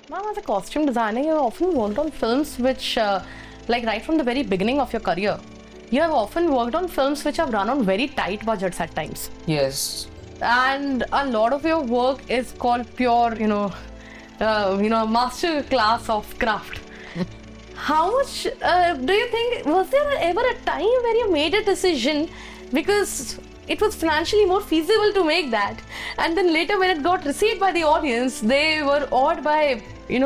Ma'am, as a costume designer, you have often worked on films which, like right from the very beginning of your career, you have often worked on films which have run on very tight budgets at times. Yes. And a lot of your work is called pure, master class of craft. How much do you think, was there ever a time where you made a decision because it was financially more feasible to make that, and then later when it got received by the audience, they were awed by,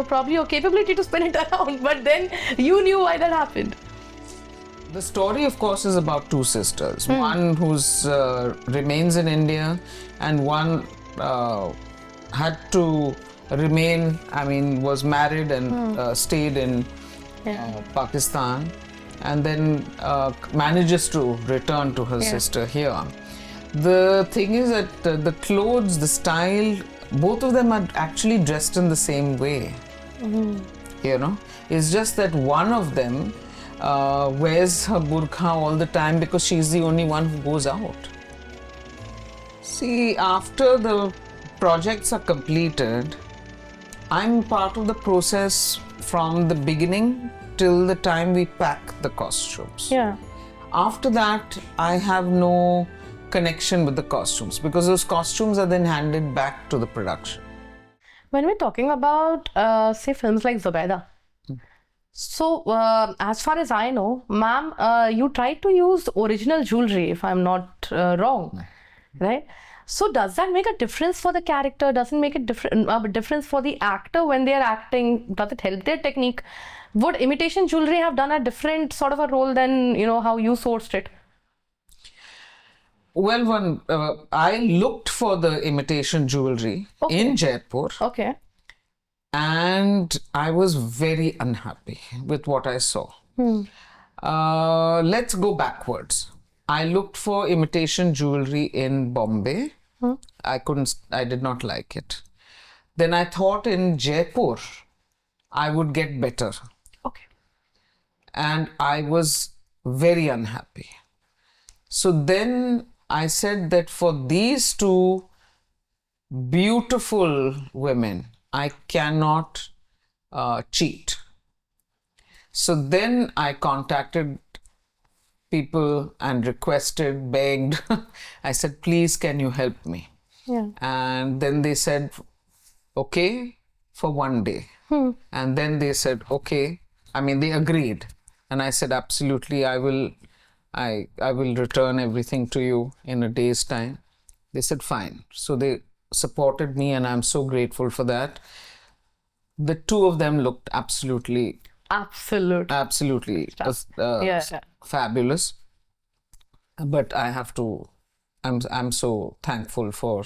probably your capability to spin it around, but then you knew why that happened? The story, of course, is about two sisters. One who's remains in India, and one had to remain. I mean, was married and stayed in Pakistan, and then manages to return to her sister here. The thing is that the clothes, the style, both of them are actually dressed in the same way. It's just that one of them wears her burqa all the time because she's the only one who goes out. See, after the projects are completed, I'm part of the process from the beginning till the time we pack the costumes. Yeah. After that, I have no connection with the costumes because those costumes are then handed back to the production. When we're talking about, say, films like Zubeidaa, so as far as I know, ma'am, you tried to use original jewelry, if I'm not wrong, right? So does that make a difference for the character? Does it make a difference for the actor when they are acting? Does it help their technique? Would imitation jewelry have done a different sort of a role than, how you sourced it? Well, I looked for the imitation jewelry in Jaipur. Okay. And I was very unhappy with what I saw. Let's go backwards. I looked for imitation jewelry in Bombay. I did not like it. Then I thought in Jaipur, I would get better. Okay. And I was very unhappy. So then I said that for these two beautiful women, I cannot cheat. So then I contacted people and requested, begged. I said, please, can you help me? Yeah. And then they said, okay, for one day. And then they said, okay. I mean, they agreed. And I said, absolutely, I will return everything to you in a day's time. They said, fine. So they supported me, and I'm so grateful for that. The two of them looked absolutely fabulous. But I have to, I'm so thankful for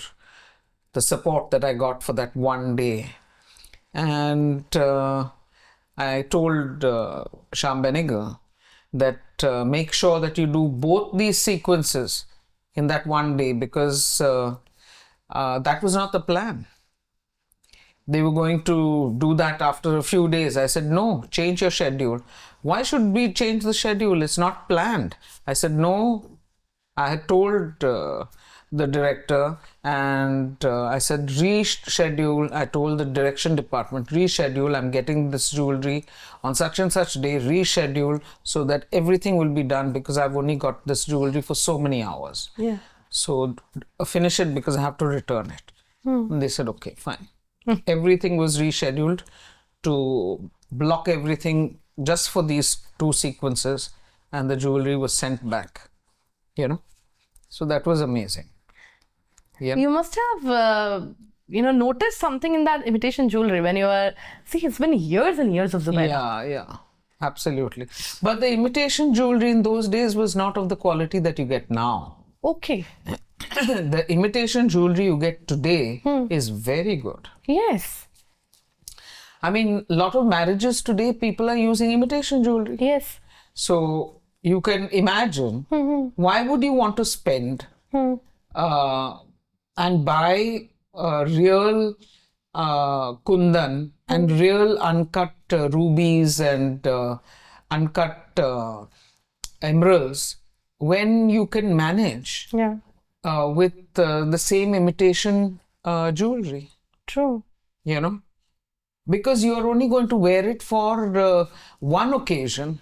the support that I got for that one day. And I told Shyam Benegal that make sure that you do both these sequences in that one day, because that was not the plan. They were going to do that after a few days. I said, no, change your schedule. Why should we change the schedule? It's not planned. I said, no. I had told the director, and I said, reschedule. I told the direction department, reschedule. I'm getting this jewelry on such and such day, reschedule, so that everything will be done, because I've only got this jewelry for so many hours. Yeah. So finish it because I have to return it. And they said, okay, fine. Everything was rescheduled to block everything just for these two sequences, and the jewelry was sent back, So that was amazing. Yeah. You must have, noticed something in that imitation jewelry when you were, it's been years and years of Zubeidaa. Yeah, absolutely. But the imitation jewelry in those days was not of the quality that you get now. Okay. The imitation jewelry you get today is very good. Yes. I mean, a lot of marriages today, people are using imitation jewelry. Yes. So you can imagine, why would you want to spend and buy real kundan and real uncut rubies and uncut emeralds when you can manage with the same imitation jewelry? True. because you are only going to wear it for one occasion,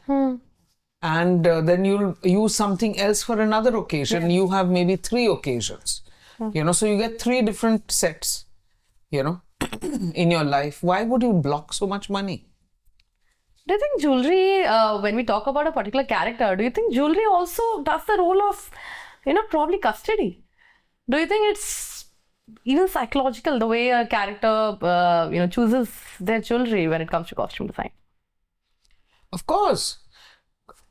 and then you'll use something else for another occasion. You have maybe 3 occasions, so you get 3 different sets, in your life. Why would you block so much money? Do you think jewelry, when we talk about a particular character, do you think jewelry also does the role of, probably custody? Do you think it's even psychological, the way a character, chooses their jewelry when it comes to costume design? Of course,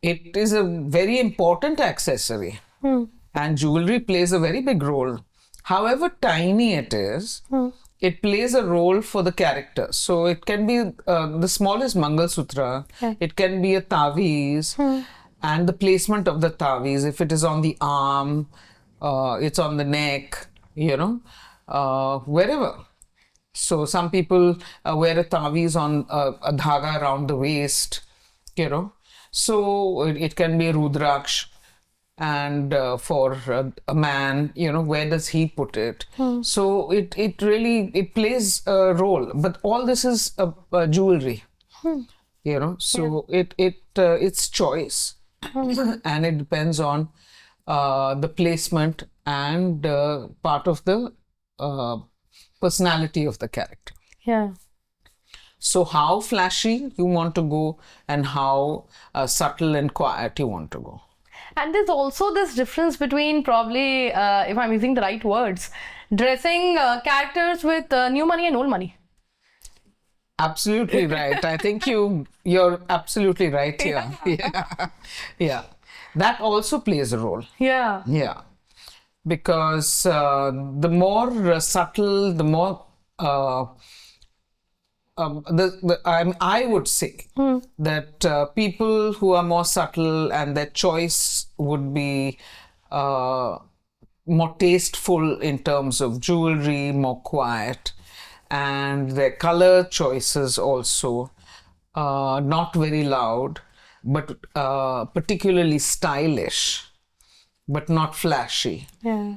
it is a very important accessory, and jewelry plays a very big role. However tiny it is, it plays a role for the character. So it can be the smallest Mangal Sutra, it can be a taviz, and the placement of the taviz, if it is on the arm, it's on the neck, wherever. So some people wear a taviz on a dhaga around the waist, So it can be a rudraksh. And for a man, where does he put it? So it really plays a role. But all this is jewelry, So it's choice, and it depends on the placement and part of the personality of the character. Yeah. So how flashy you want to go, and how subtle and quiet you want to go. And there's also this difference between, probably, if I'm using the right words, dressing characters with new money and old money. Absolutely right. I think you're absolutely right here. Yeah. That also plays a role. Yeah. Because the more subtle, the more I would say that people who are more subtle and their choice would be more tasteful in terms of jewelry, more quiet, and their color choices also not very loud, but particularly stylish, but not flashy. Yeah.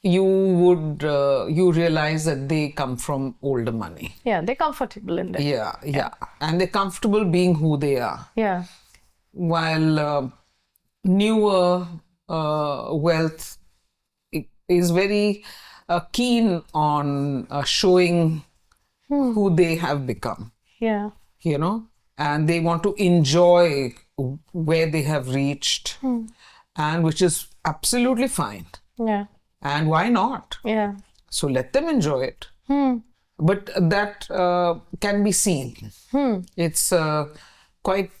You realize that they come from older money. Yeah, they're comfortable in that. Yeah. And they're comfortable being who they are. Yeah. While newer wealth is very keen on showing who they have become. Yeah. And they want to enjoy where they have reached, and which is absolutely fine. Yeah. And why not? Yeah. So let them enjoy it. But that can be seen. It's quite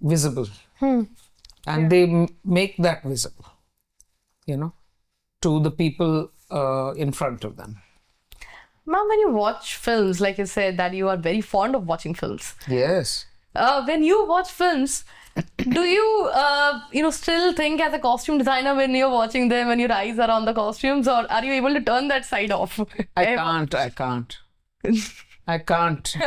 visible. And they make that visible, to the people in front of them. Ma'am, when you watch films, like you said that you are very fond of watching films. Yes. When you watch films, do you, still think as a costume designer when you're watching them, when your eyes are on the costumes, or are you able to turn that side off? I can't.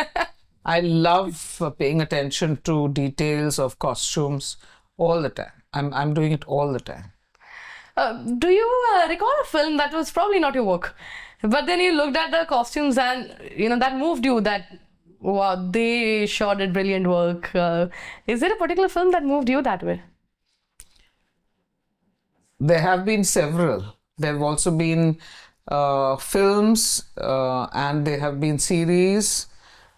I love paying attention to details of costumes all the time. I'm doing it all the time. Do you recall a film that was probably not your work, but then you looked at the costumes and, that moved you, that, wow, they sure did brilliant work. Is there a particular film that moved you that way? There have been several. There have also been films and there have been series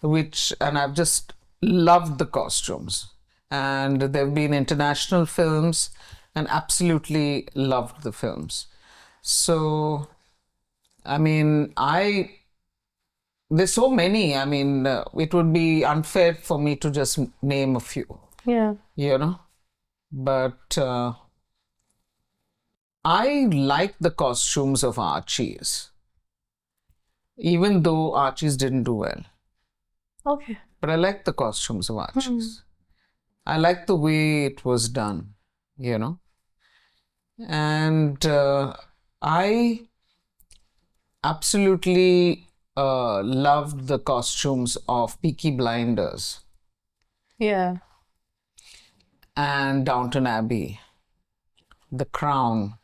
and I've just loved the costumes. And there have been international films and absolutely loved the films. So, there's so many. It would be unfair for me to just name a few. Yeah. But I like the costumes of Archies, even though Archies didn't do well. Okay. But I like the costumes of Archies. I like the way it was done, And I absolutely loved the costumes of Peaky Blinders. Yeah. And Downton Abbey, The Crown.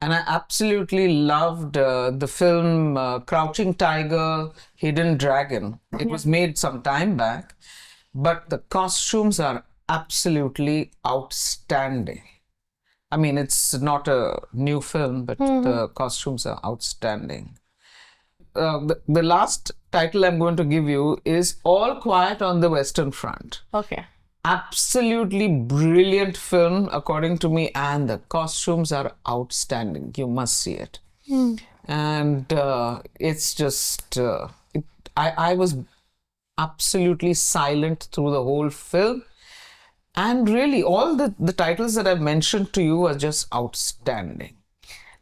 And I absolutely loved the film Crouching Tiger, Hidden Dragon. It was made some time back, but the costumes are absolutely outstanding. I mean, it's not a new film, but the costumes are outstanding. The last title I'm going to give you is All Quiet on the Western Front. Okay. Absolutely brilliant film, according to me, and the costumes are outstanding. You must see it. And it's just, I was absolutely silent through the whole film. And really, all the titles that I've mentioned to you are just outstanding.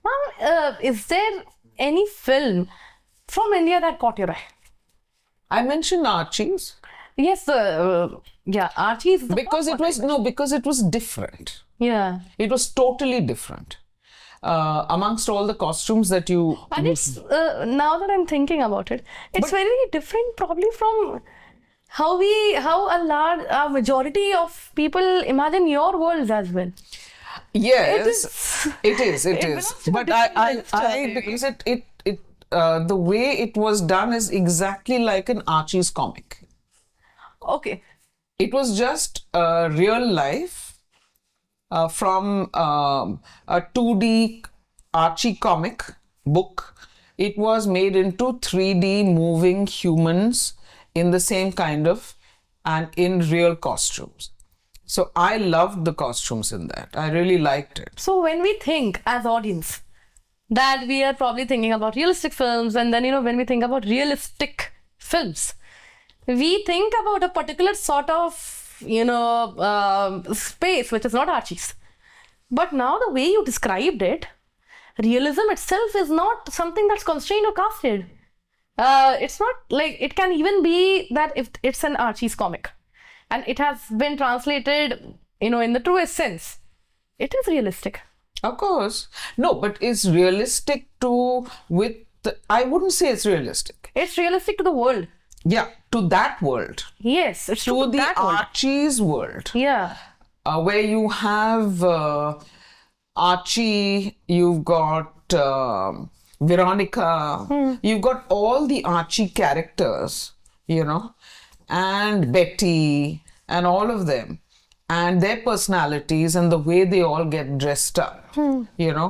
Ma'am, is there any film from India that caught your eye? I mentioned Archies. Yes, Archies. Because it was different. Yeah. It was totally different. Amongst all the costumes that you... And it's, now that I'm thinking about it, it's very different probably from how a majority of people imagine your worlds as well. Yes, it is. But because the way it was done is exactly like an Archie's comic. Okay. It was just real life from a 2D Archie comic book. It was made into 3D moving humans in the same kind of and in real costumes. So I loved the costumes in that. I really liked it. So when we think as audience that we are probably thinking about realistic films, and then when we think about realistic films, we think about a particular sort of space which is not Archie's. But now the way you described it, realism itself is not something that's constrained or casted. It's not like, it can even be that if it's an Archie's comic and it has been translated in the truest sense, it is realistic. Of course. No, but it's realistic I wouldn't say it's realistic. It's realistic to the world. Yeah, to that world. Yes, it's to the that world. Archie's world. Yeah. Where you have Archie, you've got Veronica, you've got all the Archie characters, and Betty and all of them, and their personalities and the way they all get dressed up, in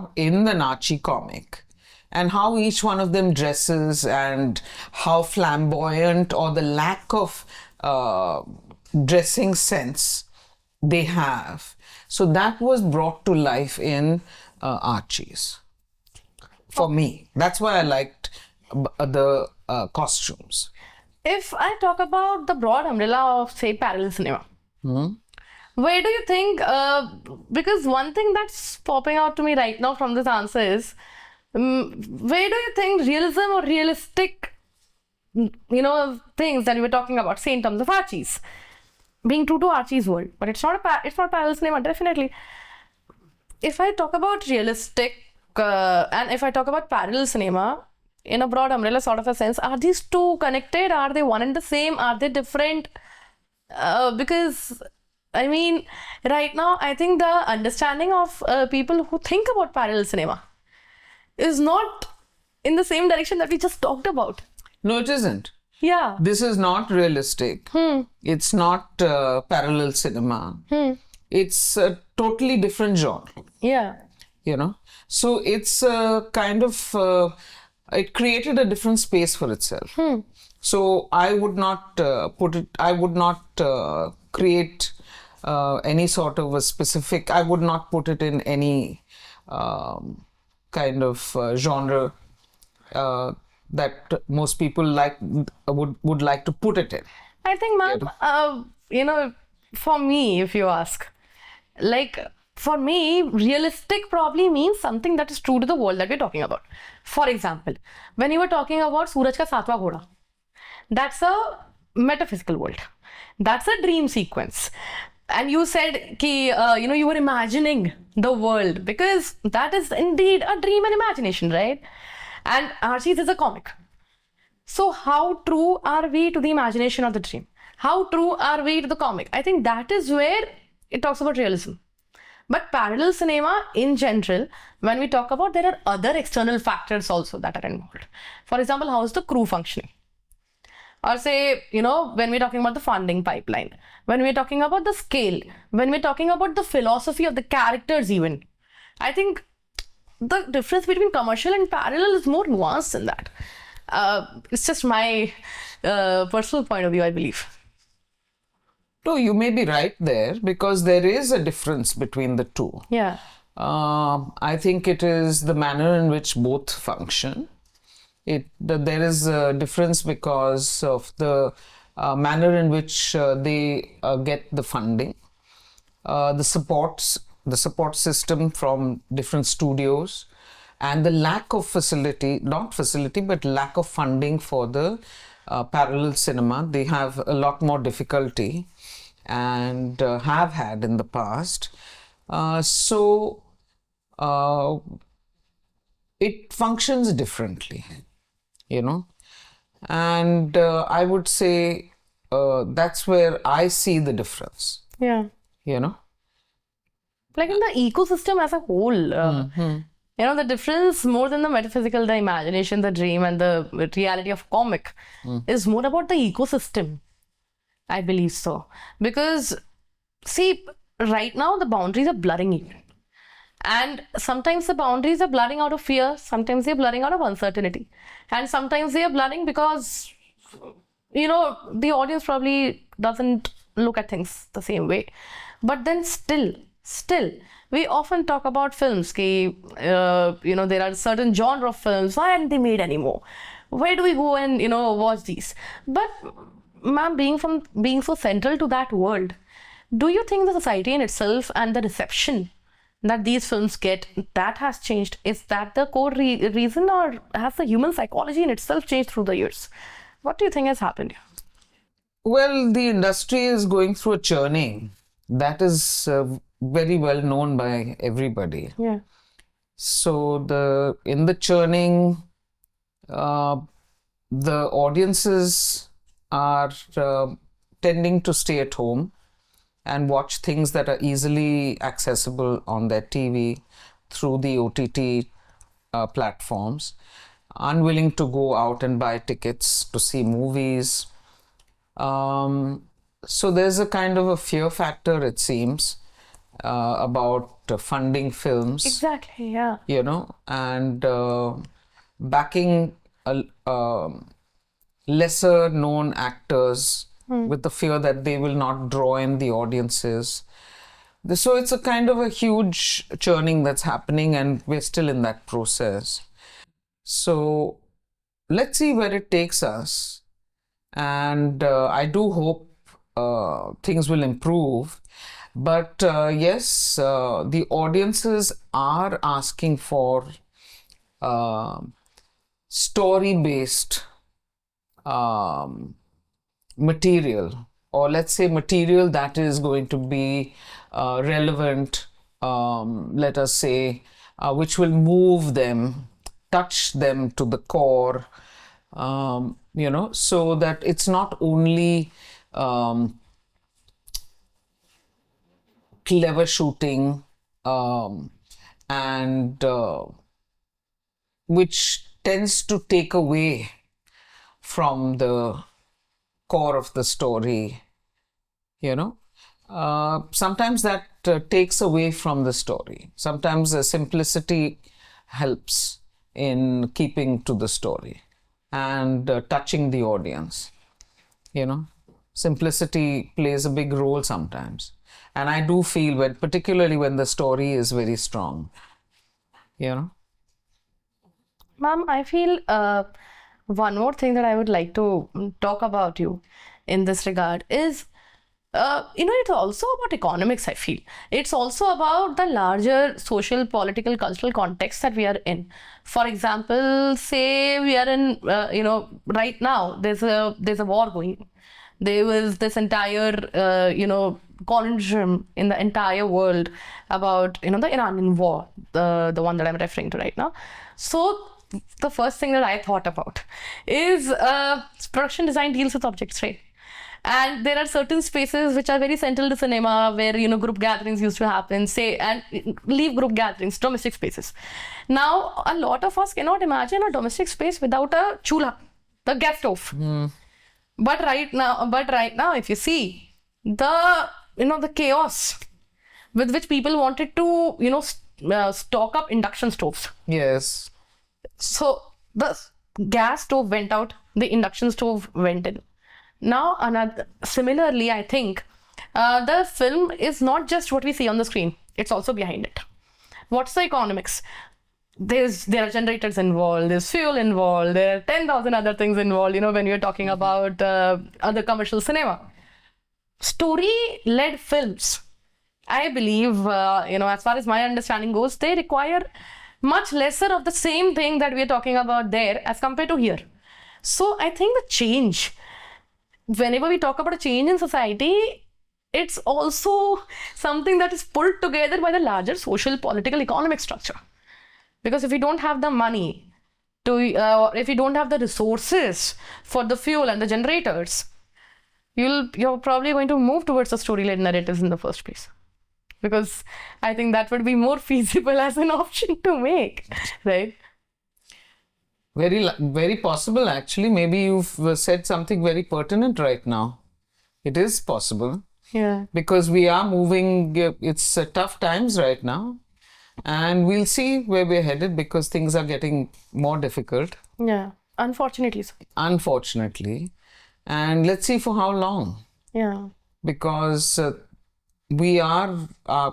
the Archie comic. And how each one of them dresses and how flamboyant or the lack of dressing sense they have. So that was brought to life in Archies. For me. That's why I liked the costumes. If I talk about the broad umbrella of, say, parallel cinema, where do you think, because one thing that's popping out to me right now from this answer is, where do you think realism or realistic, things that we were talking about, say in terms of Archies, being true to Archie's world, but it's not parallel cinema, definitely. If I talk about realistic and if I talk about parallel cinema, in a broad umbrella sort of a sense, are these two connected? Are they one and the same? Are they different? Because I mean, right now, I think the understanding of people who think about parallel cinema is not in the same direction that we just talked about. No, it isn't. Yeah. This is not realistic. It's not parallel cinema. It's a totally different genre. Yeah. So it's kind of, it created a different space for itself. So I would not create any sort of a specific, I would not put it in any kind of genre that most people would like to put it in. I think, ma'am, for me, if you ask, for me, realistic probably means something that is true to the world that we're talking about. For example, when you were talking about Suraj ka Saatwa Ghoda, that's a metaphysical world. That's a dream sequence. And you said ki, you were imagining the world, because that is indeed a dream and imagination, right? And Archies is a comic. So how true are we to the imagination or the dream? How true are we to the comic? I think that is where it talks about realism. But parallel cinema in general, when we talk about, there are other external factors also that are involved. For example, how is the crew functioning? Or say, when we're talking about the funding pipeline, when we're talking about the scale, when we're talking about the philosophy of the characters even, I think the difference between commercial and parallel is more nuanced than that. It's just my personal point of view, I believe. No, you may be right there, because there is a difference between the two. Yeah. I think it is the manner in which both function. There is a difference because of the manner in which they get the funding, the support system from different studios, and the lack of lack of funding for the parallel cinema. They have a lot more difficulty and have had in the past. So it functions differently, and I would say that's where I see the difference. Yeah. Like in the ecosystem as a whole, the difference more than the metaphysical, the imagination, the dream, and the reality of comic is more about the ecosystem. I believe so. Because, see, right now the boundaries are blurring even. And sometimes the boundaries are blurring out of fear, sometimes they're blurring out of uncertainty. And sometimes they are blurring because, the audience probably doesn't look at things the same way. But then still, we often talk about films. There are certain genre of films. Why aren't they made anymore? Where do we go and, watch these? But, ma'am, being so central to that world, do you think the society in itself and the reception that these films get, that has changed? Is that the core reason, or has the human psychology in itself changed through the years? What do you think has happened here? Well, the industry is going through a churning. That is very well known by everybody. Yeah. So in the churning, the audiences are tending to stay at home and watch things that are easily accessible on their TV through the OTT platforms, unwilling to go out and buy tickets to see movies. So there's a kind of a fear factor, it seems, about funding films. Exactly, yeah. And backing lesser known actors with the fear that they will not draw in the audiences. So it's a kind of a huge churning that's happening, and we're still in that process. So let's see where it takes us. And I do hope things will improve. But yes, the audiences are asking for story-based material, or let's say material that is going to be relevant, let us say, which will move them, touch them to the core, so that it's not only clever shooting and which tends to take away from the core of the story. Sometimes that takes away from the story. Sometimes the simplicity helps in keeping to the story and touching the audience. Simplicity plays a big role sometimes. And I do feel particularly when the story is very strong. Ma'am, I feel one more thing that I would like to talk about you in this regard is, it's also about economics, I feel. It's also about the larger social, political, cultural context that we are in. For example, say we are in, right now, there's a war going on. There was this entire, conundrum in the entire world about, the Iranian war, the one that I'm referring to right now. So the first thing that I thought about is production design deals with objects, right? And there are certain spaces which are very central to cinema where, group gatherings used to happen, say, and leave group gatherings, domestic spaces. Now, a lot of us cannot imagine a domestic space without a chulha, the gas stove. But right now, if you see the chaos with which people wanted to, stock up induction stoves. Yes. So the gas stove went out, the induction stove went in. Now, similarly, I think the film is not just what we see on the screen, it's also behind it. What's the economics? There are generators involved, there's fuel involved, there are 10,000 other things involved, when you're talking about other commercial cinema. Story-led films, I believe, as far as my understanding goes, they require much lesser of the same thing that we are talking about there as compared to here. So I think the change, whenever we talk about a change in society, it's also something that is pulled together by the larger social, political, economic structure. Because if you don't have the money if you don't have the resources for the fuel and the generators, you're probably going to move towards the story-led narratives in the first place. Because I think that would be more feasible as an option to make, right? Very possible, actually. Maybe you've said something very pertinent right now. It is possible. Yeah. Because we are moving, it's tough times right now. And we'll see where we're headed because things are getting more difficult. Yeah, unfortunately. Unfortunately. And let's see for how long. Yeah. Because our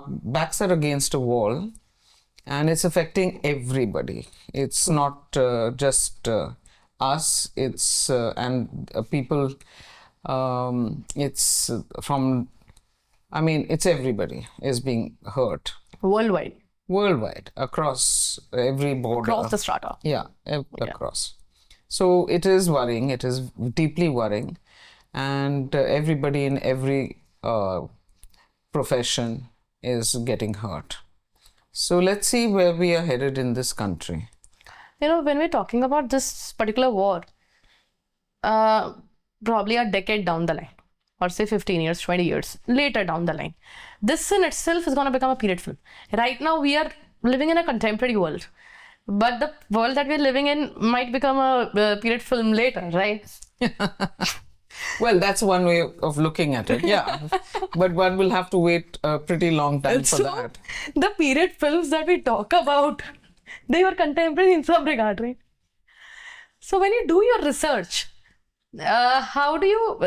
backs are against a wall and it's affecting everybody. It's not just us, it's people, it's it's everybody is being hurt. Worldwide, across every border. Across the strata. Yeah, across. So it is worrying, it is deeply worrying. And everybody in every profession is getting hurt. So let's see where we are headed in this country. When we're talking about this particular war, probably a decade down the line, or say 15 years, 20 years later down the line, this in itself is going to become a period film. Right now, we are living in a contemporary world, but the world that we're living in might become a period film later, right? Well, that's one way of looking at it, yeah. But one will have to wait a pretty long time for that. The period films that we talk about, they were contemporary in some regard, right? So when you do your research, how do you,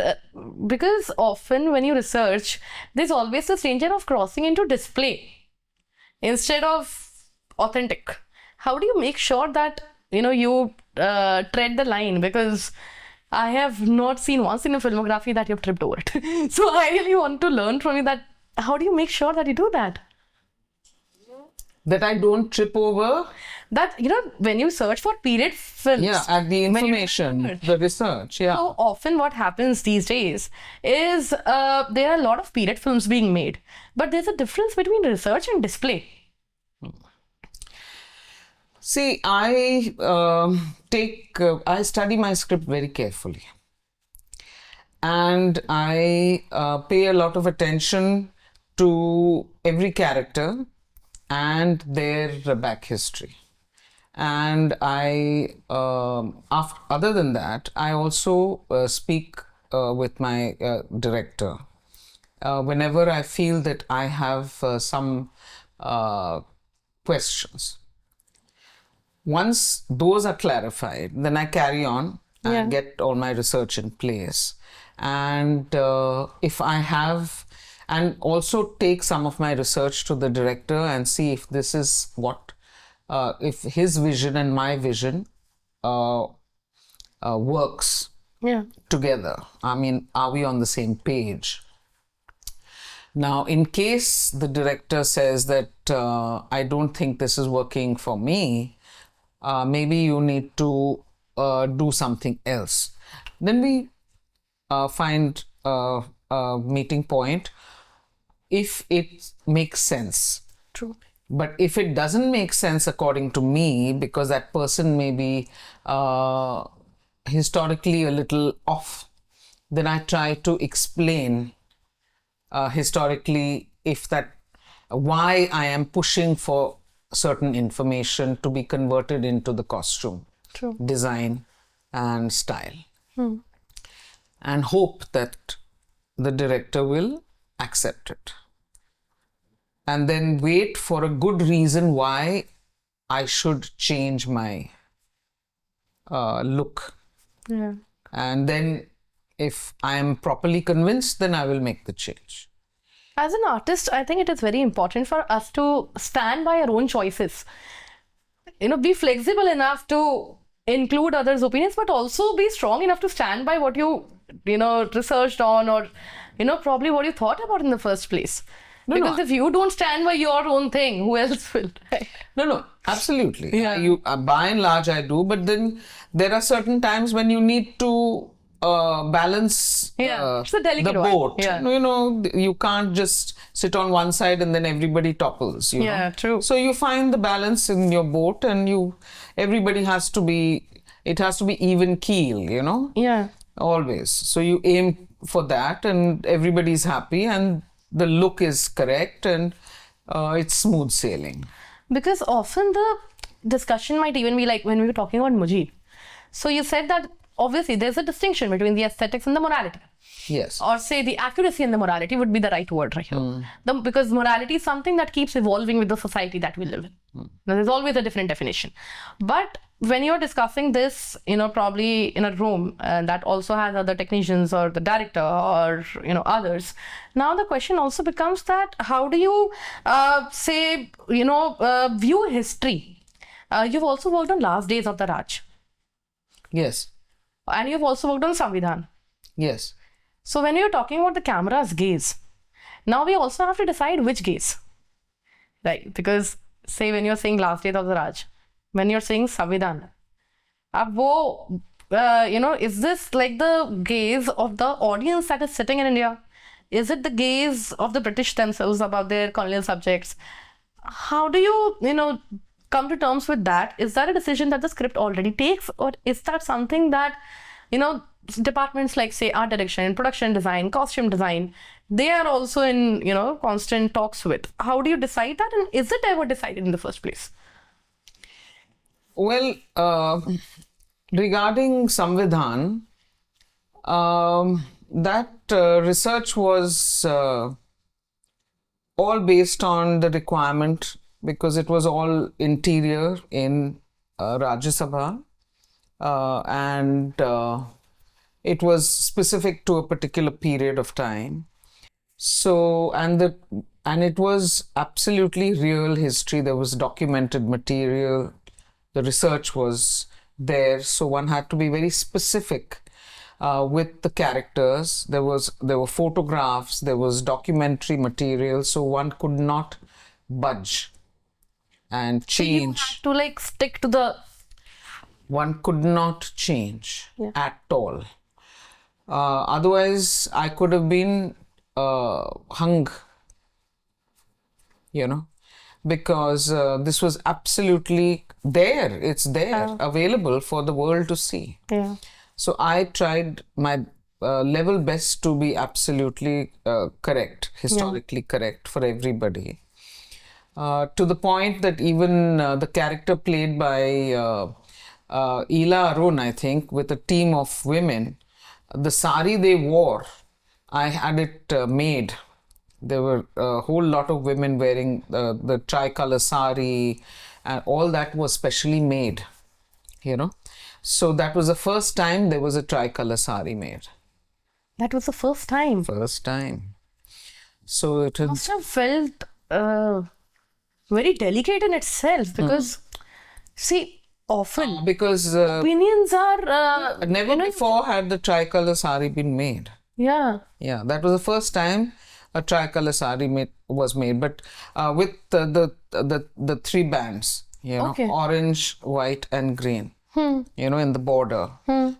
because often when you research, there's always this danger of crossing into display instead of authentic. How do you make sure that, you tread the line? Because I have not seen once in a filmography that you've tripped over it. So I really want to learn from you that, how do you make sure that you do that? That I don't trip over? That, when you search for period films. Yeah, at the information, the research, yeah. So often what happens these days is there are a lot of period films being made. But there's a difference between research and display. See, I study my script very carefully. And I pay a lot of attention to every character and their back history. And other than that, I also speak with my director whenever I feel that I have some questions. Once those are clarified, then I carry on and get all my research in place. And if I have, and also take some of my research to the director and see if this is what, if his vision and my vision works together. I mean, are we on the same page? Now, in case the director says that I don't think this is working for me, maybe you need to do something else. Then we find a meeting point if it makes sense. True. But if it doesn't make sense according to me, because that person may be historically a little off, then I try to explain historically why I am pushing for certain information to be converted into the costume, True. design and style, and hope that the director will accept it, and then wait for a good reason why I should change my look. Yeah. And then if I am properly convinced, then I will make the change. As an artist, I think it is very important for us to stand by our own choices. Be flexible enough to include others' opinions, but also be strong enough to stand by what you researched on, or probably what you thought about in the first place. Because if you don't stand by your own thing, who else will? Right? No, absolutely. Yeah. By and large, I do. But then there are certain times when you need to balance It's a delicate the one. boat. Yeah. You can't just sit on one side and then everybody topples. You know? True. So you find the balance in your boat, and everybody has to be. It has to be even keel. Yeah. Always. So you aim for that, and everybody's happy, and the look is correct, and it's smooth sailing. Because often the discussion might even be like when we were talking about Mujib. So you said that obviously there's a distinction between the aesthetics and the morality. Yes. Or say the accuracy and the morality would be the right word right here. Because morality is something that keeps evolving with the society that we live in. Now, there's always a different definition. But when you're discussing this, probably in a room that also has other technicians or the director or, others, now the question also becomes that how do you view history? You've also worked on Last Days of the Raj. Yes. And you've also worked on Samvidhan. Yes. So when you're talking about the camera's gaze, now we also have to decide which gaze. Right? Because say when you're saying Last Days of the Raj, when you're saying Samvidhan, is this like the gaze of the audience that is sitting in India? Is it the gaze of the British themselves about their colonial subjects? How do you, come to terms with that? Is that a decision that the script already takes, or is that something that, departments like say art direction, production design, costume design, they are also in, constant talks with? How do you decide that, and is it ever decided in the first place? Well, regarding Samvidhan, that research was all based on the requirement, because it was all interior in Rajya Sabha, and it was specific to a particular period of time. So, and it was absolutely real history. There was documented material. The research was there, so one had to be very specific with the characters. There were photographs, there was documentary material, so one could not budge and change. So you had to stick to the... One could not change at all. Otherwise, I could have been hung, because this was absolutely there. It's there, available for the world to see. Yeah. So I tried my level best to be absolutely correct, historically correct for everybody. To the point that even the character played by Ila Arun, I think, with a team of women, the sari they wore, I had it made. There were a whole lot of women wearing the Tricolour Sari, and all that was specially made, So that was the first time there was a Tricolour Sari made. That was the first time? First time. So it must have felt very delicate in itself, because, see, often because opinions are... never before had the Tricolour Sari been made. Yeah. Yeah, that was the first time a Tricolour Sari was made, but with the three bands, orange, white and green, in the border.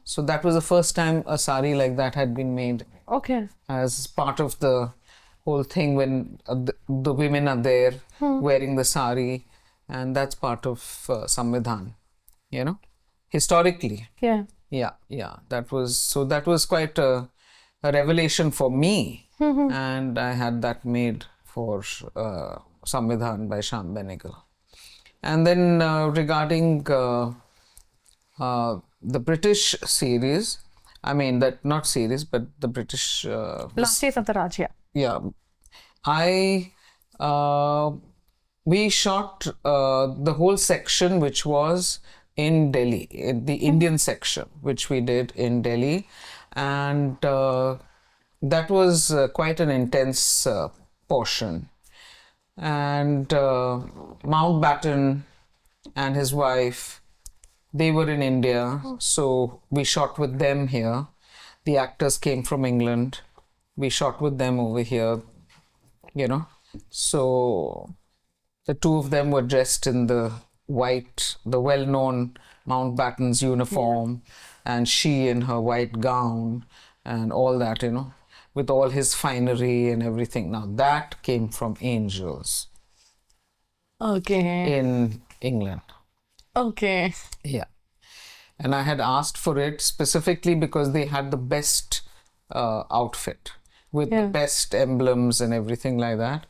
So that was the first time a sari like that had been made. Okay. As part of the whole thing, when the women are there wearing the sari, and that's part of Samvidhan, historically. Yeah. Yeah. That was quite a a revelation for me. And I had that made for Samvidhan by Shyam Benegal. And then regarding the British series, I mean that not series, but the British. Last Days of the Raj, yeah. Yeah, we shot the whole section which was in Delhi, the Indian section, which we did in Delhi, and that was quite an intense portion. And Mountbatten and his wife, they were in India, so we shot with them here. The actors came from England. We shot with them over here, you know. So the two of them were dressed in the white, the well-known Mountbatten's uniform, and she in her white gown and all that, you know, with all his finery and everything. Now that came from Angels Okay. in England. Okay. Yeah. And I had asked for it specifically because they had the best outfit with the best emblems and everything like that.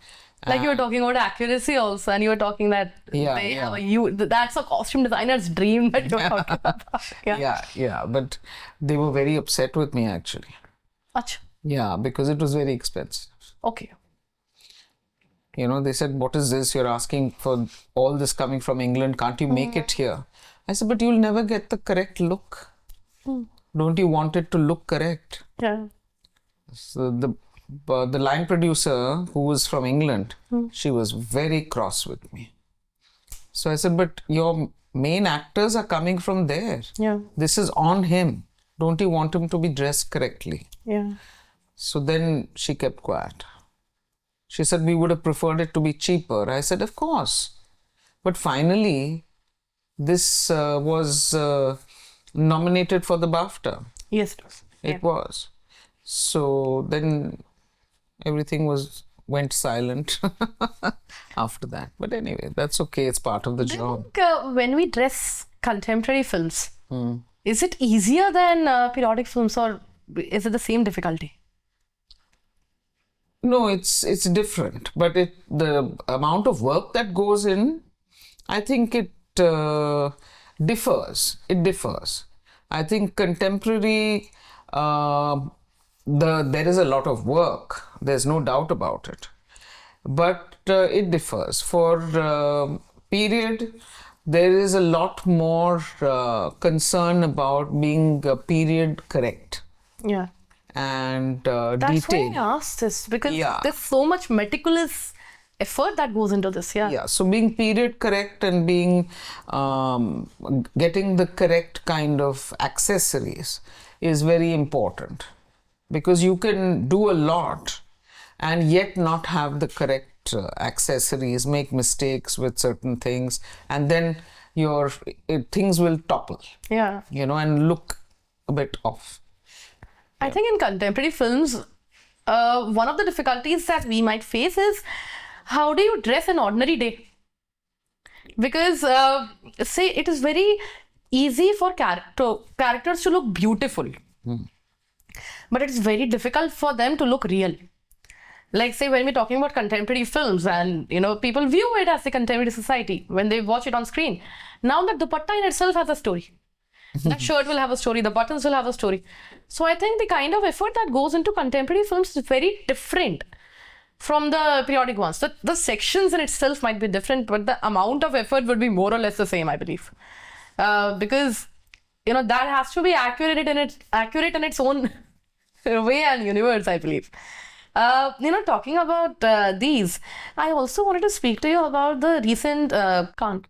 Like you were talking about accuracy also, and you were talking that that's a costume designer's dream that you were talking about. Yeah. But they were very upset with me actually. Achha. Yeah, because it was very expensive. Okay. You know, they said, what is this? You're asking for all this coming from England. Can't you make it here? I said, but you'll never get the correct look. Don't you want it to look correct? Yeah. So the line producer, who was from England, she was very cross with me. So I said, but your main actors are coming from there. Yeah. This is on him. Don't you want him to be dressed correctly? Yeah. So then she kept quiet. She said, we would have preferred it to be cheaper. I said, of course. But finally, this was nominated for the BAFTA. Yes, it was. It was. So then everything went silent after that. But anyway, that's okay. It's part of the job. I think when we dress contemporary films, is it easier than periodic films, or is it the same difficulty? No, it's different. But the amount of work that goes in, I think it differs. It differs. I think contemporary, there is a lot of work. There's no doubt about it. But it differs. For period, there is a lot more concern about being period correct. Yeah. And That's detailed. why I asked this, because there's so much meticulous effort that goes into this. Yeah. So being period correct and being getting the correct kind of accessories is very important, because you can do a lot and yet not have the correct accessories, make mistakes with certain things, and then things will topple. Yeah. You know, and look a bit off. I think in contemporary films, one of the difficulties that we might face is, how do you dress an ordinary day? Because, say, it is very easy for characters to look beautiful, but it's very difficult for them to look real. Like, say, when we're talking about contemporary films, and, you know, people view it as a contemporary society when they watch it on screen. Now that dupatta in itself has a story. That shirt will have a story, the buttons will have a story. So I think the kind of effort that goes into contemporary films is very different from the periodic ones. The sections in itself might be different, but the amount of effort would be more or less the same, I believe. Because, you know, that has to be accurate in its own way and universe, I believe. You know, talking about these, I also wanted to speak to you about the recent Cannes.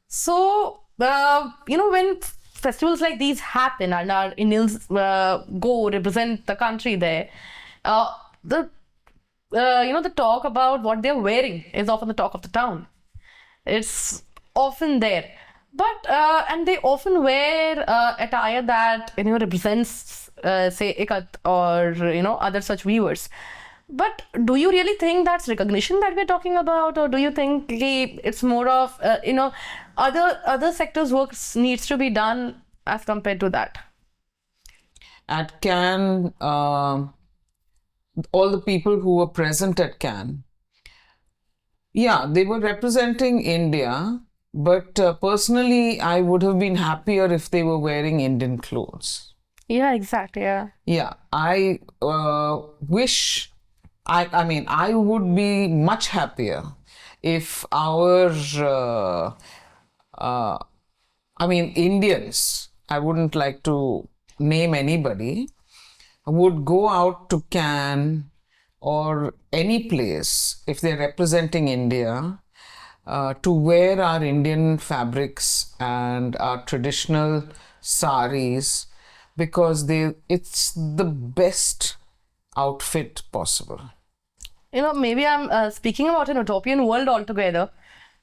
So, you know, when festivals like these happen and our Indians go represent the country there, the talk about what they're wearing is often the talk of the town. It's often there, but and they often wear attire that, you know, represents say ikat or, you know, other such weavers. But do you really think that's recognition that we're talking about, or do you think it's more of you know, other sectors' work needs to be done as compared to that? At Cannes, all the people who were present at Cannes, yeah, they were representing India, but personally, I would have been happier if they were wearing Indian clothes. Yeah, exactly. Yeah. Yeah, I wish, I mean, I would be much happier if our, I mean, Indians, I wouldn't like to name anybody, would go out to Cannes or any place if they're representing India to wear our Indian fabrics and our traditional saris because it's the best outfit possible. Maybe I'm speaking about an utopian world altogether,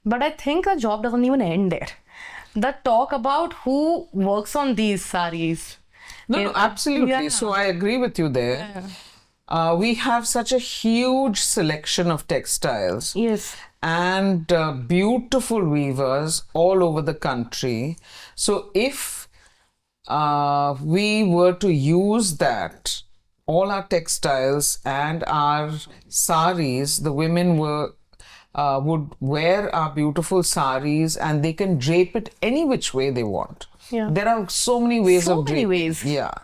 but I think the job doesn't even end there. The talk about who works on these saris. No, absolutely. Yeah. So I agree with you there. We have such a huge selection of textiles. Yes. And beautiful weavers all over the country. So if we were to use that, all our textiles and our saris, the women would wear our beautiful saris and they can drape it any which way they want. Yeah. There are so many ways So of many draping. ways. Yeah.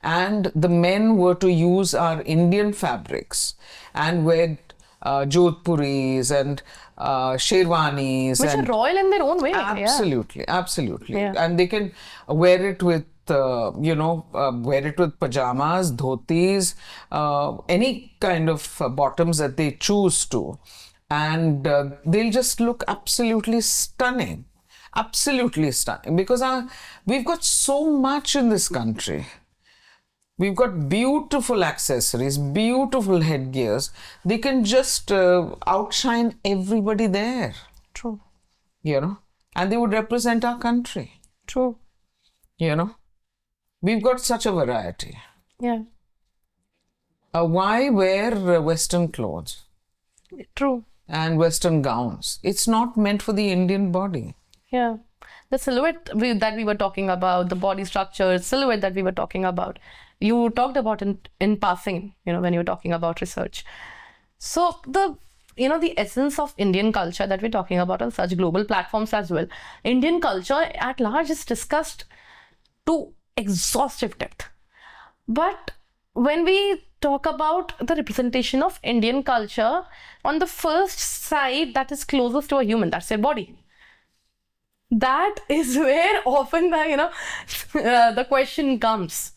And the men were to use our Indian fabrics and wear jodhpuris and sherwanis. Which and are royal in their own way. Absolutely, absolutely. Yeah. And they can wear it with, wear it with pajamas, dhotis, any kind of bottoms that they choose to. And they'll just look absolutely stunning. Absolutely stunning. Because we've got so much in this country. We've got beautiful accessories, beautiful headgears. They can just outshine everybody there. True. And they would represent our country. True. We've got such a variety. Yeah. Why wear Western clothes True. and Western gowns? It's not meant for the Indian body. Yeah. The silhouette that we were talking about, the body structure, silhouette that we were talking about, you talked about in passing, when you were talking about research. So the essence of Indian culture that we're talking about on such global platforms as well, Indian culture at large is discussed to exhaustive depth. But when we talk about the representation of Indian culture, on the first side that is closest to a human, that's their body. That is where often the question comes.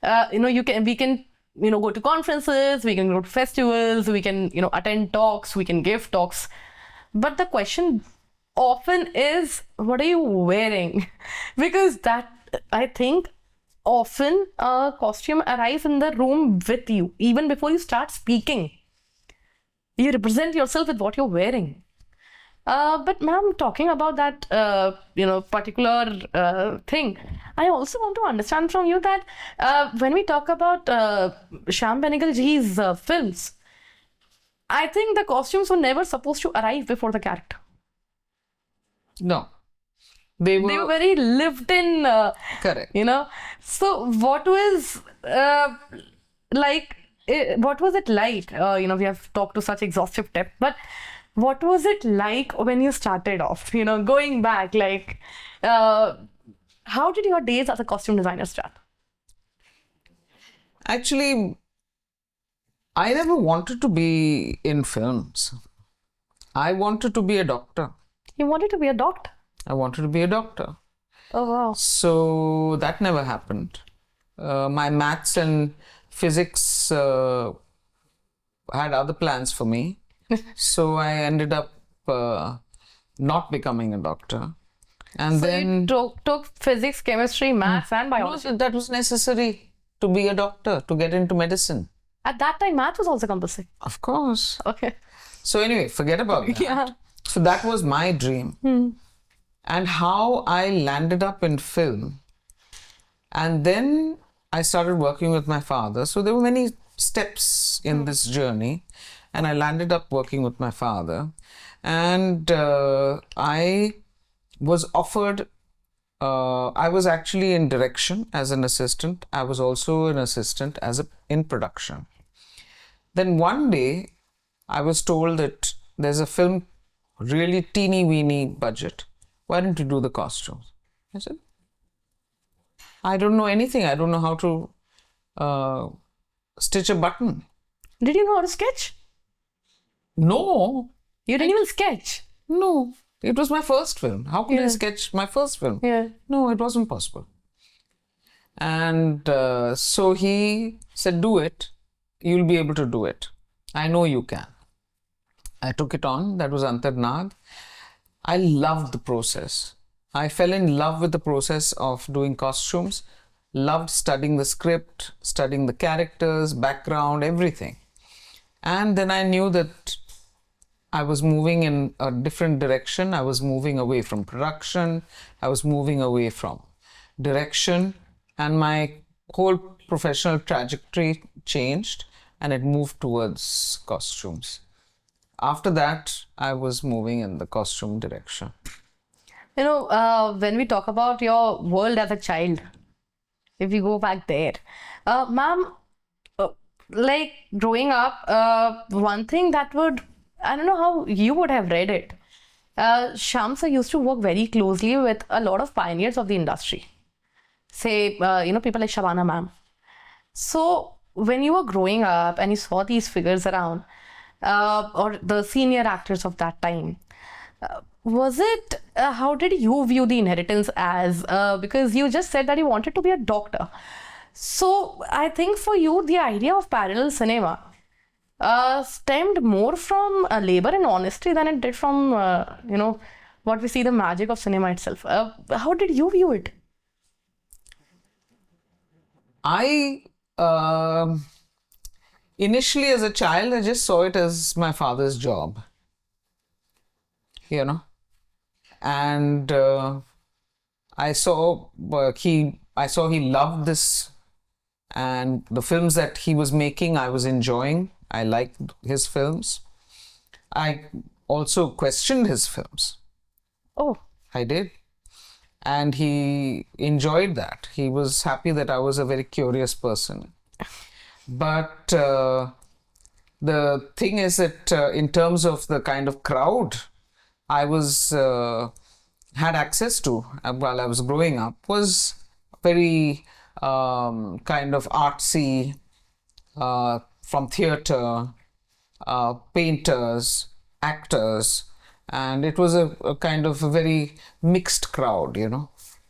We can go to conferences, we can go to festivals, we can attend talks, we can give talks, but the question often is, what are you wearing? Because that, I think, often a costume arrives in the room with you even before you start speaking. You represent yourself with what you're wearing. But ma'am, talking about that, particular thing, I also want to understand from you that when we talk about Shyam Benegal ji's films, I think the costumes were never supposed to arrive before the character. No. They were very lived in. Correct. So what was like? What was it like? We have talked to such exhaustive depth, but what was it like when you started off? Going back, how did your days as a costume designer start? Actually, I never wanted to be in films. I wanted to be a doctor. You wanted to be a doctor? I wanted to be a doctor. Oh, wow. So that never happened. My maths and physics had other plans for me. So I ended up not becoming a doctor. And so then you took physics, chemistry, maths and biology. that was necessary to be a doctor, to get into medicine. At that time, math was also compulsory. Of course. Okay. So anyway, forget about that. Yeah. So that was my dream. And how I landed up in film. And then I started working with my father. So there were many steps in this journey. And I landed up working with my father. And I was offered I was actually in direction as an assistant. I was also an assistant in production. Then one day, I was told that there's a film, really teeny weeny budget. Why don't you do the costumes? I said, I don't know anything. I don't know how to stitch a button. Did you know how to sketch? No. You didn't even sketch? No. It was my first film. How could I sketch my first film? Yeah. No, it wasn't possible. And so he said, do it. You'll be able to do it. I know you can. I took it on. That was Antarnag. I loved the process. I fell in love with the process of doing costumes. Loved studying the script, studying the characters, background, everything. And then I knew that I was moving in a different direction. I was moving away from production. I was moving away from direction. And my whole professional trajectory changed and it moved towards costumes. After that, I was moving in the costume direction. You know, when we talk about your world as a child, if you go back there, ma'am, like growing up, one thing that would, I don't know how you would have read it. Shyam sir used to work very closely with a lot of pioneers of the industry. Say, people like Shabana ma'am. So when you were growing up and you saw these figures around, or the senior actors of that time, how did you view the inheritance as, because you just said that you wanted to be a doctor. So I think for you, the idea of parallel cinema stemmed more from labor and honesty than it did from, what we see the magic of cinema itself. How did you view it? I initially as a child, I just saw it as my father's job, and I saw he loved this, and the films that he was making, I was enjoying. I liked his films. I also questioned his films. Oh, I did. And he enjoyed that. He was happy that I was a very curious person. But the thing is that in terms of the kind of crowd I had access to while I was growing up was very kind of artsy, from theatre, painters, actors, and it was a kind of a very mixed crowd,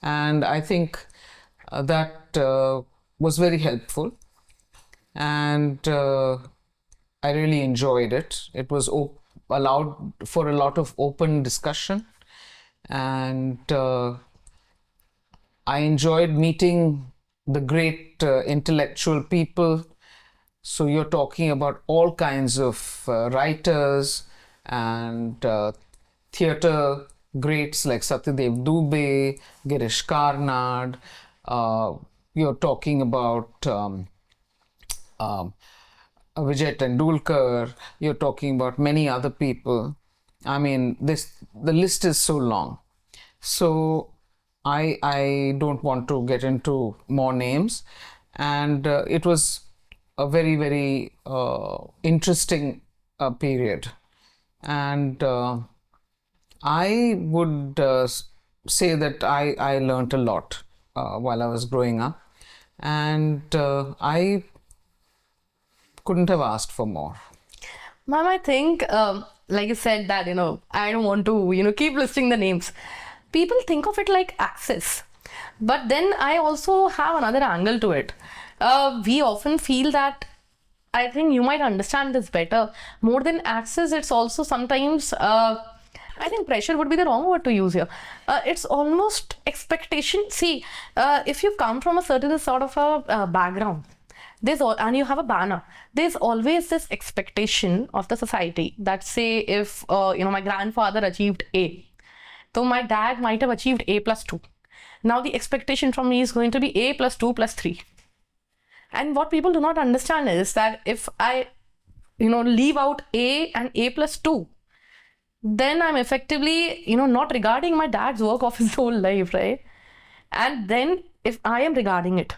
and I think that was very helpful, and I really enjoyed it. It was allowed for a lot of open discussion, and I enjoyed meeting the great intellectual people. So you're talking about all kinds of writers and theatre greats like Satyadev Dubey, Girish Karnad. You're talking about Vijay Tendulkar. You're talking about many other people. I mean, the list is so long. So I don't want to get into more names. And it was a very, very interesting period. And I would say that I learned a lot while I was growing up. And I couldn't have asked for more. ma'am, I think, like you said that, I don't want to, keep listing the names. People think of it like access. But then I also have another angle to it. We often feel that, I think you might understand this better. More than access, it's also sometimes, I think pressure would be the wrong word to use here. It's almost expectation. See, if you come from a certain sort of a background, and you have a banner, there's always this expectation of the society that, say, if, my grandfather achieved A, so my dad might have achieved A plus 2. Now the expectation from me is going to be A plus 2 plus 3. And what people do not understand is that if I, leave out A and A plus 2, then I'm effectively, not regarding my dad's work of his whole life, right? And then if I am regarding it,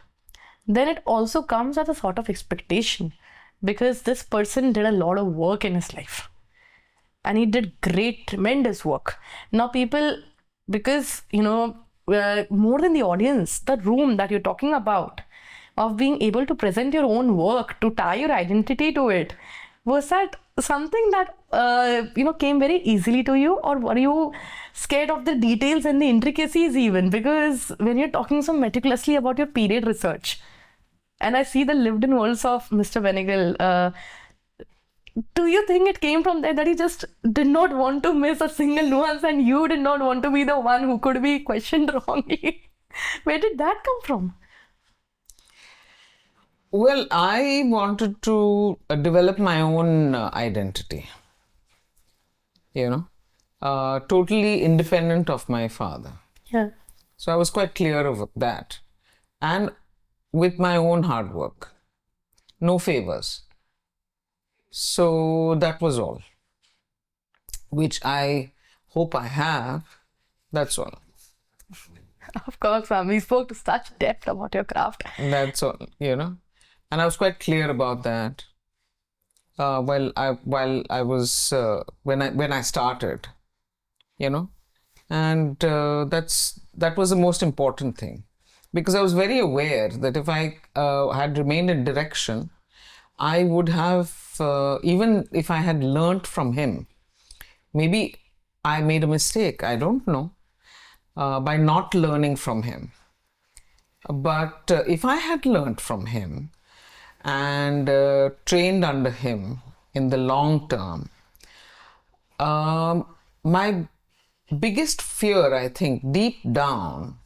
then it also comes as a sort of expectation, because this person did a lot of work in his life and he did great, tremendous work. Now people, because more than the audience, the room that you're talking about, of being able to present your own work, to tie your identity to it, was that something that came very easily to you, or were you scared of the details and the intricacies even? Because when you're talking so meticulously about your period research, and I see the lived in worlds of Mr. Benegal, do you think it came from there, that he just did not want to miss a single nuance and you did not want to be the one who could be questioned wrongly? Where did that come from? Well, I wanted to develop my own identity, totally independent of my father. Yeah. So I was quite clear of that. And with my own hard work, no favors. So that was all, which I hope I have. That's all. Of course, ma'am. We spoke to such depth about your craft. That's all, And I was quite clear about that when I started, and that was the most important thing, because I was very aware that if I had remained in direction, I would have, even if I had learnt from him, maybe I made a mistake, I don't know, by not learning from him. But if I had learnt from him and trained under him in the long term, my biggest fear, I think, deep down,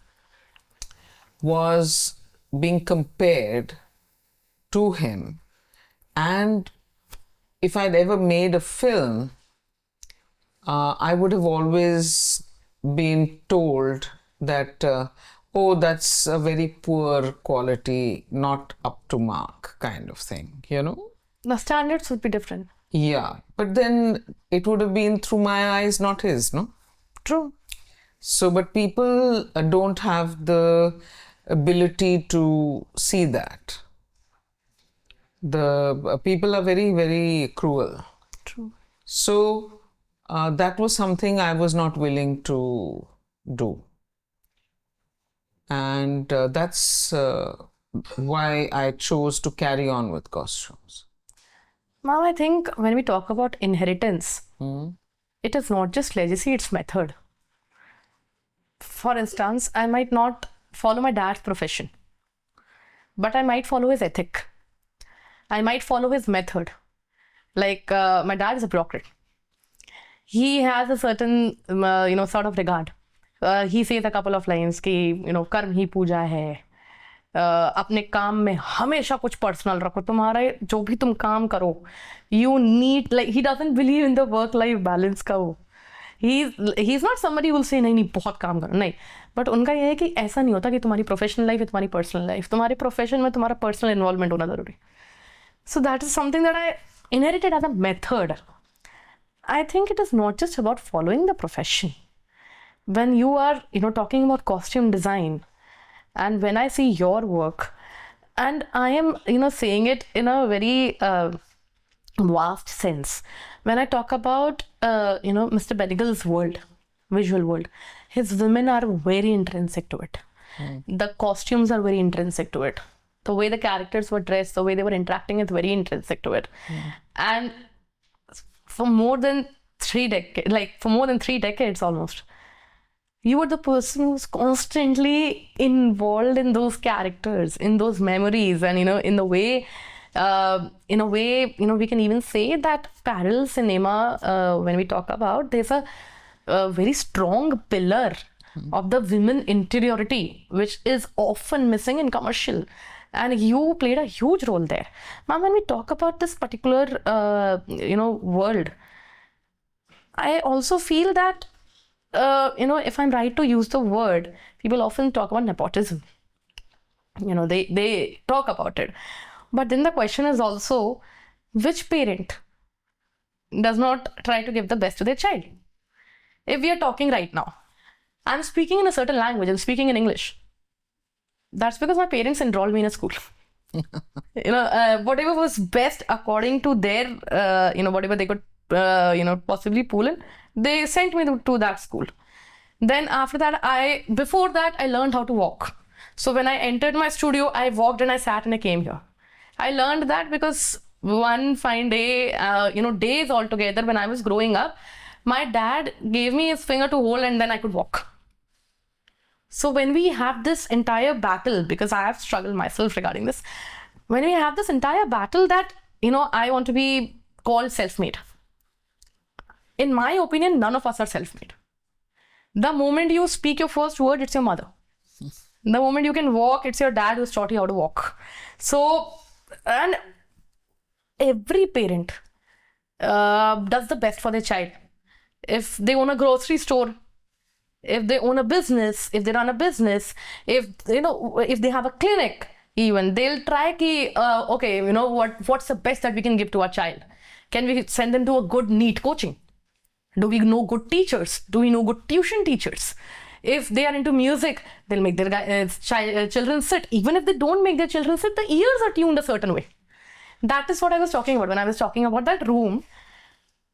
was being compared to him. And if I'd ever made a film, I would have always been told that, oh, that's a very poor quality, not up to mark kind of thing, The standards would be different. Yeah, but then it would have been through my eyes, not his, no? True. So, but people don't have the ability to see that. The people are very, very cruel. True. So, that was something I was not willing to do. And that's why I chose to carry on with costumes. Ma'am, I think when we talk about inheritance, it is not just legacy, it's method. For instance, I might not follow my dad's profession, but I might follow his ethic. I might follow his method. Like, my dad is a bureaucrat. He has a certain, sort of regard. He says a couple of lines कि, कर्म ही पूजा है. अपने काम में हमेशा कुछ personal रखो. तुम्हारा जो भी तुम काम करो, you need, like, he doesn't believe in the work-life balance का वो. He's not somebody who will say नहीं बहुत काम करो, नहीं. बट उनका ये है कि ऐसा नहीं होता कि तुम्हारी प्रोफेशनल लाइफ है तुम्हारी पर्सनल लाइफ. तुम्हारे प्रोफेशन में तुम्हारा पर्सनल इन्वॉल्वमेंट होना जरूरी. So that is something that I inherited as a method. I think it is not just about following the profession. When you are, talking about costume design, and when I see your work, and I am, saying it in a very vast sense. When I talk about, Mr. Benegal's world, visual world, his women are very intrinsic to it. The costumes are very intrinsic to it. The way the characters were dressed, the way they were interacting is very intrinsic to it. And for more than 3 decades almost, you were the person who's constantly involved in those characters, in those memories, and in a way, we can even say that parallel cinema, when we talk about, there's a very strong pillar of the women interiority, which is often missing in commercial. And you played a huge role there. Ma'am, when we talk about this particular, world, I also feel that, if I'm right to use the word, people often talk about nepotism. They talk about it. But then the question is also, which parent does not try to give the best to their child? If we are talking right now, I'm speaking in a certain language, I'm speaking in English. That's because my parents enrolled me in a school. Whatever was best according to their, whatever they could, possibly pull in, they sent me to that school. Then after that, before that, I learned how to walk. So when I entered my studio, I walked and I sat and I came here. I learned that because one fine day, days altogether when I was growing up, my dad gave me his finger to hold and then I could walk. So when we have this entire battle, because I have struggled myself regarding this, when we have this entire battle that, I want to be called self-made. In my opinion, none of us are self-made. The moment you speak your first word, it's your mother. The moment you can walk, it's your dad who's taught you how to walk. So, and every parent does the best for their child. If they own a grocery store, if they own a business, if they run a business, if they have a clinic, even they'll try what's the best that we can give to our child? Can we send them to a good NEET coaching? Do we know good teachers? Do we know good tuition teachers? If they are into music, they'll make their children sit. Even if they don't make their children sit, the ears are tuned a certain way. That is what I was talking about when I was talking about that room.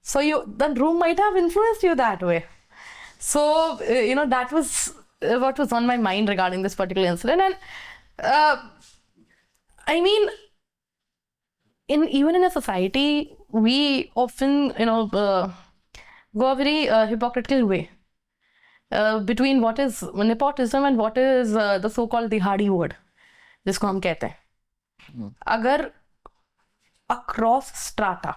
So that room might have influenced you that way. So, that was what was on my mind regarding this particular incident. And even in a society, we often, go a very hypocritical way between what is nepotism and what is the so-called dihadi word, जिसको हम कहते हैं. अगर across strata,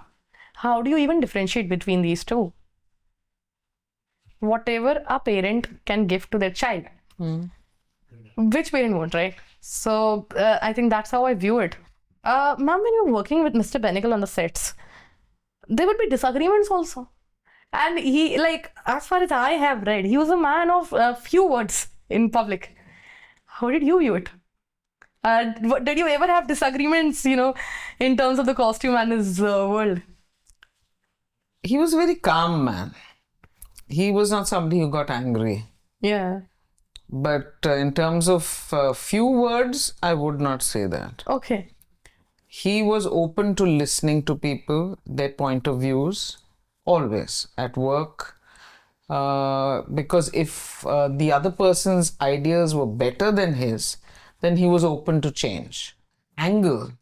how do you even differentiate between these two? Whatever a parent can give to their child, which parent won't, right? So I think that's how I view it. Ma'am, when you're working with Mr. Benegal on the sets, there would be disagreements also. And he, as far as I have read, he was a man of few words in public. How did you view it? Did you ever have disagreements, in terms of the costume and his world? He was a very calm man. He was not somebody who got angry. Yeah. But in terms of few words, I would not say that. Okay. He was open to listening to people, their point of views, always at work. Because if the other person's ideas were better than his, then he was open to change. Angle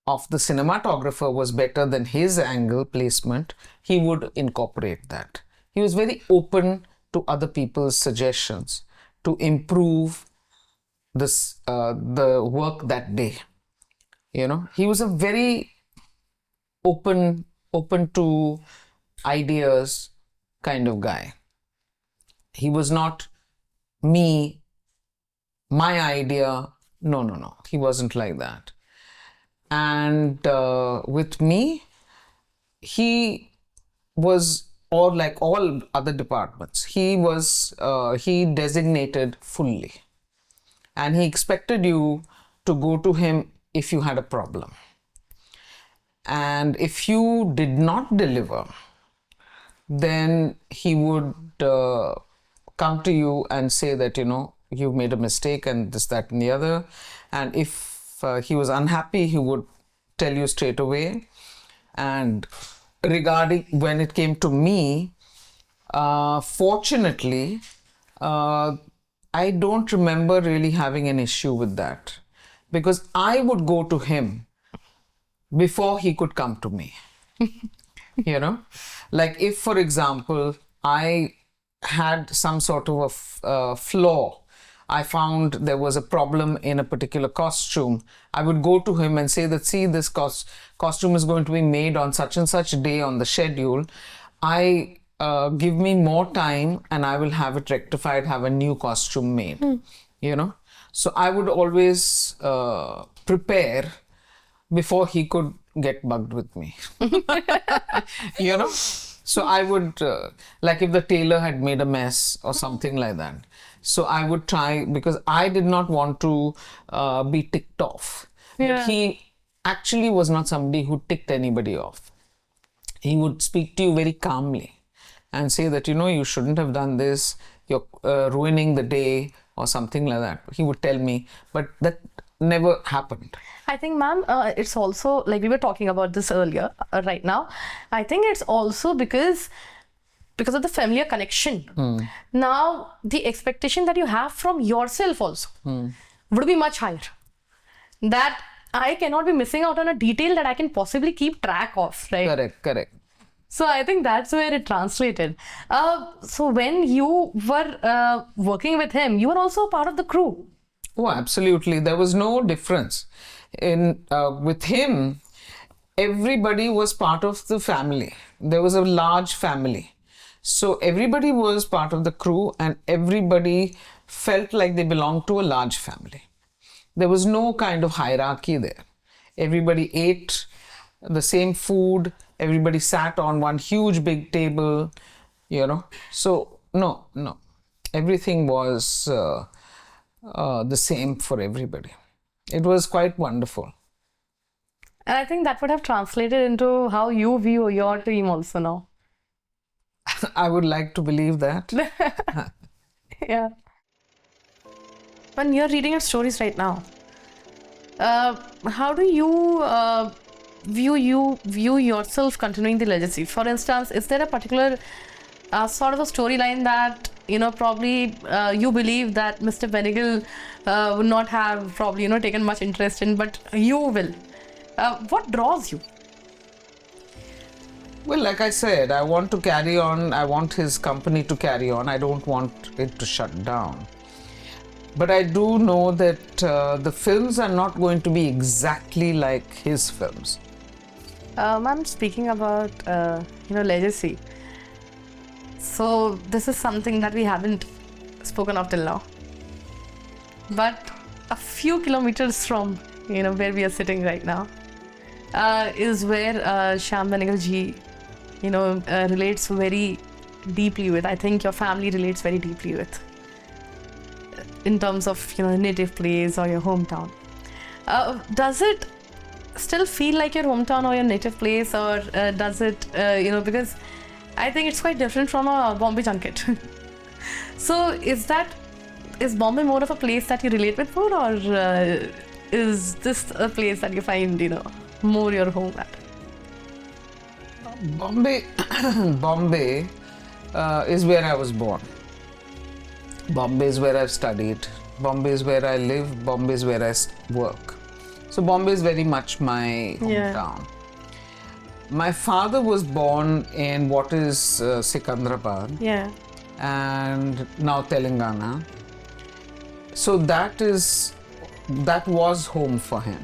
of the cinematographer was better than his angle placement, he would incorporate that. He was very open to other people's suggestions to improve this the work that day. He was a very open to ideas kind of guy. He was not me, my idea. No. He wasn't like that. And with me, he was, or like all other departments, he designated fully. And he expected you to go to him if you had a problem. And if you did not deliver, then he would come to you and say that, you made a mistake and this, that, and the other. And if he was unhappy, he would tell you straight away. And regarding when it came to me, fortunately, I don't remember really having an issue with that, because I would go to him before he could come to me. Like if, for example, I had some sort of a flaw, I found there was a problem in a particular costume, I would go to him and say that, see, this costume is going to be made on such and such day on the schedule. Give me more time and I will have it rectified, have a new costume made, So I would always prepare before he could get bugged with me, So I would, like if the tailor had made a mess or something like that. So I would try, because I did not want to be ticked off. Yeah. But he actually was not somebody who ticked anybody off. He would speak to you very calmly and say that, you shouldn't have done this. You're ruining the day. or something like that. He would tell me, but that never happened. I think, ma'am, it's also like we were talking about this earlier, right now. I think it's also because of the familiar connection. Now, the expectation that you have from yourself also would be much higher. That I cannot be missing out on a detail that I can possibly keep track of, right? Correct. So I think that's where it translated. So when you were working with him, you were also part of the crew. Oh, absolutely. There was no difference. With him, everybody was part of the family. There was a large family. So everybody was part of the crew and everybody felt like they belonged to a large family. There was no kind of hierarchy there. Everybody ate the same food. Everybody sat on one huge big table, So no. Everything was the same for everybody. It was quite wonderful. And I think that would have translated into how you view your team also now. I would like to believe that. Yeah. When you're reading your stories right now, how do you view yourself continuing the legacy? For instance, is there a particular sort of a storyline that probably you believe that Mr. Benegal would not have probably taken much interest in, but you will? What draws you? Well, like I said, I want to carry on. I want his company to carry on. I don't want it to shut down. But I do know that the films are not going to be exactly like his films. Ma'am, speaking about legacy. So this is something that we haven't spoken of till now. But a few kilometers from where we are sitting right now is where Shyam Benegal ji relates very deeply with. I think your family relates very deeply with, in terms of native place or your hometown. Does it still feel like your hometown or your native place, or does it because I think it's quite different from a Bombay junket. So is Bombay more of a place that you relate with more, or is this a place that you find more your home at? Bombay is where I was born. Bombay is where I've studied. Bombay is where I live. Bombay is where I work. So Bombay is very much my hometown. Yeah. My father was born in what is Sikandrabad. Yeah. And now Telangana. So that was home for him.